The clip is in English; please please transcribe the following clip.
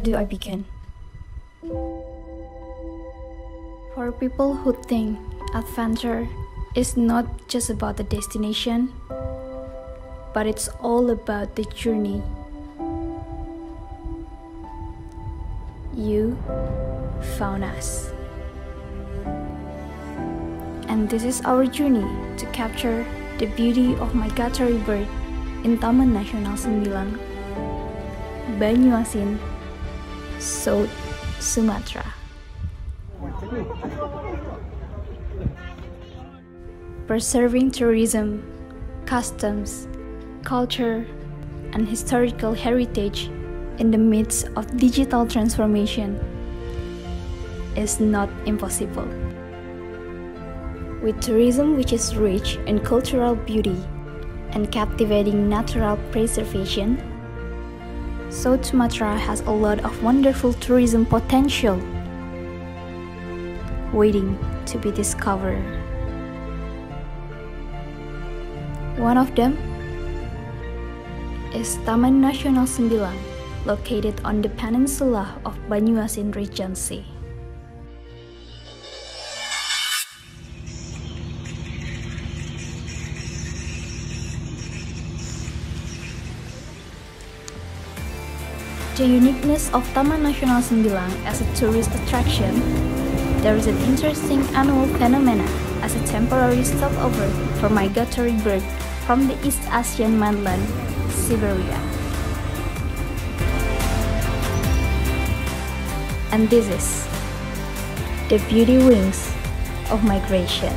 do I begin? For people who think adventure is not just about the destination, but it's all about the journey. You found us. And this is our journey to capture the beauty of migratory bird in Taman Nasional Sembilang, Banyuasin, South Sumatra. Preserving tourism, customs, culture, and historical heritage in the midst of digital transformation is not impossible. With tourism which is rich in cultural beauty and captivating natural preservation, South Sumatra has a lot of wonderful tourism potential waiting to be discovered. One of them is Taman Nasional Sembilang, located on the peninsula of Banyuasin Regency. The uniqueness of Taman Nasional Sembilang as a tourist attraction, there is an interesting annual phenomena as a temporary stopover for migratory bird from the East Asian mainland, Siberia. And this is the beauty wings of migration.